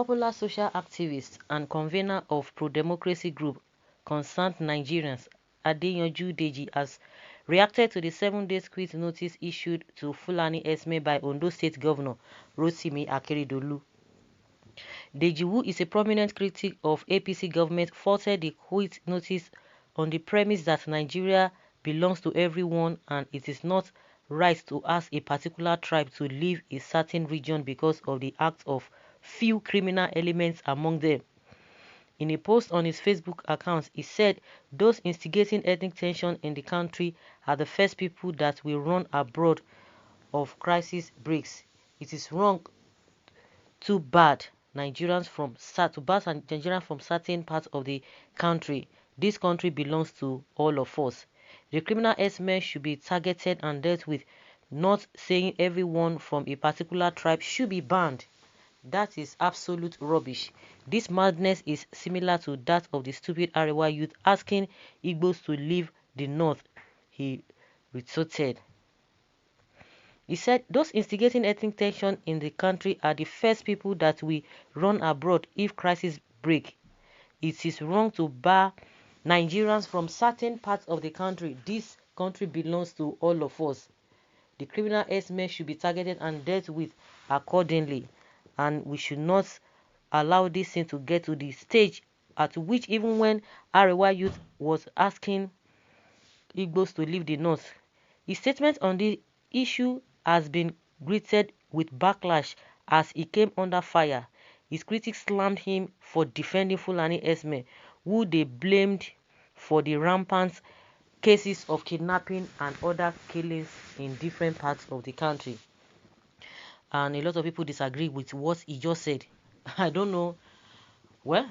popular social activist and convener of pro-democracy group Concerned Nigerians, ADEYANJU DEJI, has reacted to the 7-day quit notice issued to Fulani herdsmen by Ondo State Governor RUßßISHING AKEREDOLU. DEJI, who is a prominent critic of APC government, faulted the quit notice on the premise that Nigeria belongs to everyone and it is not right to ask a particular tribe to leave a certain region because of the acts of few criminal elements among them. In a post on his Facebook account, he said those instigating ethnic tension in the country are the first people that will run abroad of crisis breaks. It is wrong to ban Nigerians from certain parts of the country. This country belongs to all of us. The criminal herdsmen should be targeted and dealt with, not saying everyone from a particular tribe should be banned. That is absolute rubbish. This madness is similar to that of the stupid Arewa youth asking Igbos to leave the north, he retorted. He said those instigating ethnic tension in the country are the first people that will run abroad if crisis break. It is wrong to bar Nigerians from certain parts of the country. This country belongs to all of us. The criminal herdsmen should be targeted and dealt with accordingly. And we should not allow this thing to get to the stage at which even when Arewa youth was asking Igbos to leave the north. His statement on the issue has been greeted with backlash as he came under fire. His critics slammed him for defending Fulani herdsmen, who they blamed for the rampant cases of kidnapping and other killings in different parts of the country. And a lot of people disagree with what he just said. I don't know. Well,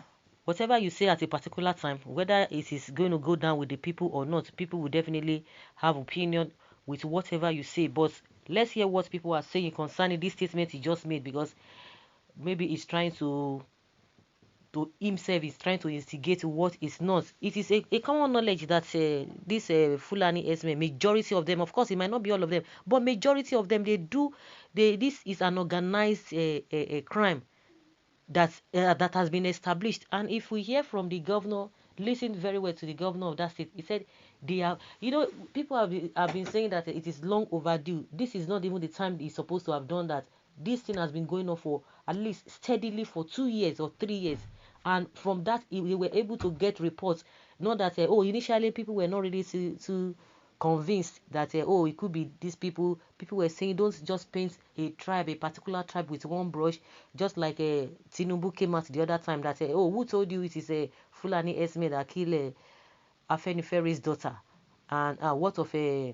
whatever you say at a particular time, whether it is going to go down with the people or not, people will definitely have opinion with whatever you say. But let's hear what people are saying concerning this statement he just made, because maybe he's trying to himself is trying to instigate what is not. It is a common knowledge that this Fulani herdsmen, majority of them, of course it might not be all of them, but majority of them, this is an organized crime that has been established. And if we hear from the governor, listen very well to the governor of that state, he said they have, people have been saying that it is long overdue. This is not even the time he's supposed to have done that. This thing has been going on for at least steadily for 2 years or 3 years. And from that, they were able to get reports. Not that, initially people were not really too convinced that, it could be these people. People were saying, don't just paint a particular tribe with one brush. Just like Tinubu came out the other time that, who told you it is a Fulani herdsman that killed FENDING's daughter? And what of this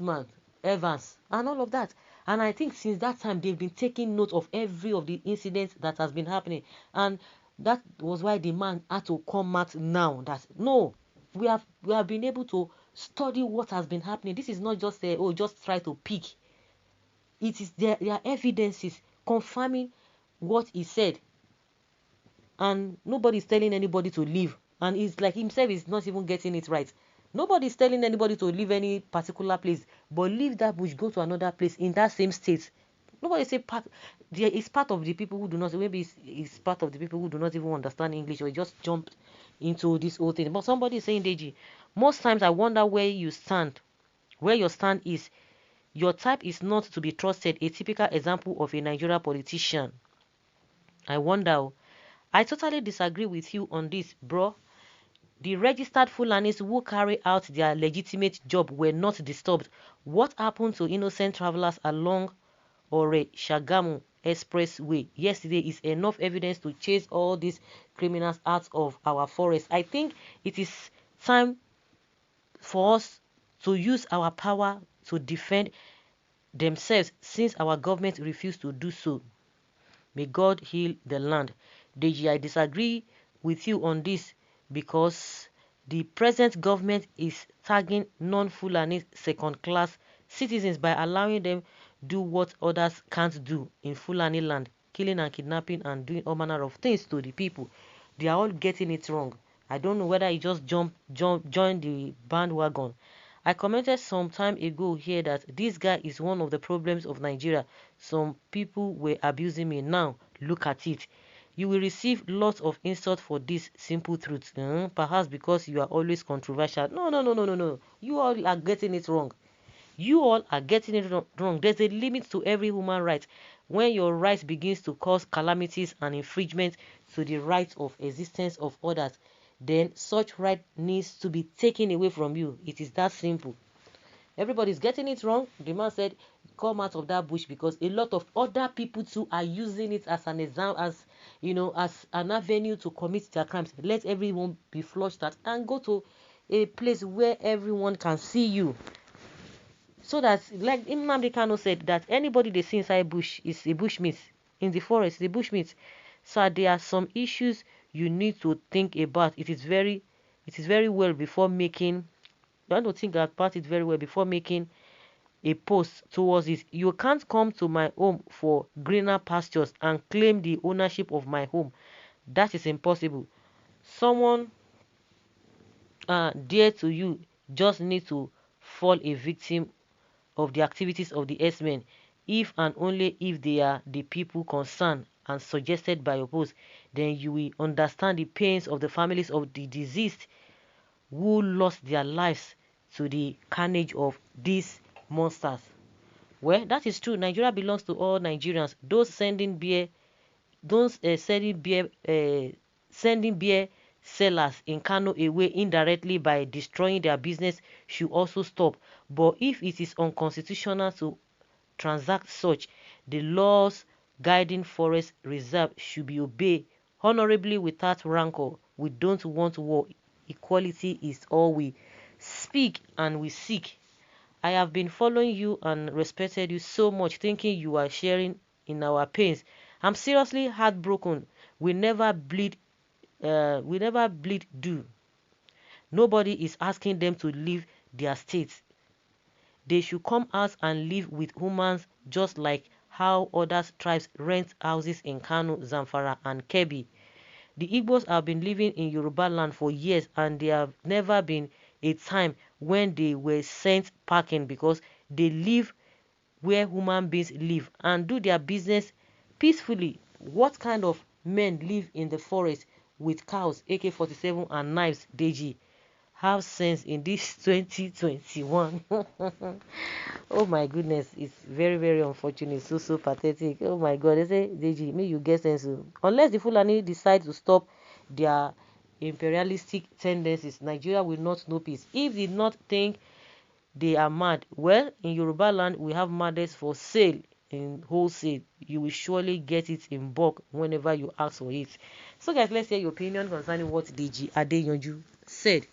man, Evans, and all of that. And I think since that time, they've been taking note of every of the incidents that has been happening. And that was why the man had to come out now that, no, we have been able to study what has been happening. This is not just, just try to pick. It is there are evidences confirming what he said. And nobody's telling anybody to leave. And it's like himself is not even getting it right. Nobody's telling anybody to leave any particular place, but leave that bush, go to another place in that same state. Nobody say there is part of the people who do not, maybe it's part of the people who do not even understand English or just jumped into this whole thing. But somebody is saying, DG, most times I wonder where you stand, where your stand is. Your type is not to be trusted, a typical example of a Nigerian politician. I wonder. I totally disagree with you on this, bro. The registered Fulanis who carry out their legitimate job were not disturbed. What happened to innocent travelers along Ore Shagamu Expressway yesterday is enough evidence to chase all these criminals out of our forest. I think it is time for us to use our power to defend themselves since our government refused to do so. May God heal the land. DG, I disagree with you on this, because the present government is tagging non-Fulani second-class citizens by allowing them do what others can't do in Fulani land, killing and kidnapping and doing all manner of things to the people. They are all getting it wrong. I don't know whether he just joined the bandwagon. I commented some time ago here that this guy is one of the problems of Nigeria. Some people were abusing me. Now, look at it. You will receive lots of insult for this simple truth. Perhaps because you are always controversial. No. You all are getting it wrong. You all are getting it wrong. There's a limit to every human right. When your right begins to cause calamities and infringement to the right of existence of others, then such right needs to be taken away from you. It is that simple. Everybody's getting it wrong. The man said, come out of that bush, because a lot of other people too are using it as an example, as as an avenue to commit their crimes. Let everyone be flushed out and go to a place where everyone can see you. So that, like Nnamdi Kanu said, that anybody they see inside bush is a bushmeat. In the forest, the bushmeat. So there are some issues you need to think about. It is very well before making. You want to think about it very well before making a post towards it. You can't come to my home for greener pastures and claim the ownership of my home. That is impossible. Someone dear to you just need to fall a victim of the activities of the herdsmen, if and only if they are the people concerned and suggested by your post. Then you will understand the pains of the families of the deceased who lost their lives to the carnage of these monsters. Well, that is true. Nigeria belongs to all Nigerians. Those sending beer sellers in Kano away indirectly by destroying their business should also stop. But if it is unconstitutional to transact such, the laws guiding forest reserve should be obeyed honorably without rancor. We don't want war. Equality is all we speak and we seek. I have been following you and respected you so much, thinking you are sharing in our pains. I'm seriously heartbroken. We never bleed do. Nobody is asking them to leave their states. They should come out and live with humans, just like how other tribes rent houses in Kano, Zamfara and Kebbi. The Igbos have been living in Yoruba land for years, and there have never been a time when they were sent packing, because they live where human beings live and do their business peacefully. What kind of men live in the forest with cows, AK-47 and knives, DEJI? Have sense in this 2021. Oh my goodness, it's very unfortunate. So pathetic. Oh my god, they say, DEJI, may you get sense. Unless the Fulani decide to stop their imperialistic tendencies, Nigeria will not know peace. If they not think they are mad, well, in Yoruba land we have madness for sale in wholesale. You will surely get it in bulk whenever you ask for it. So guys, let's hear your opinion concerning what DEJI ADEYANJU said.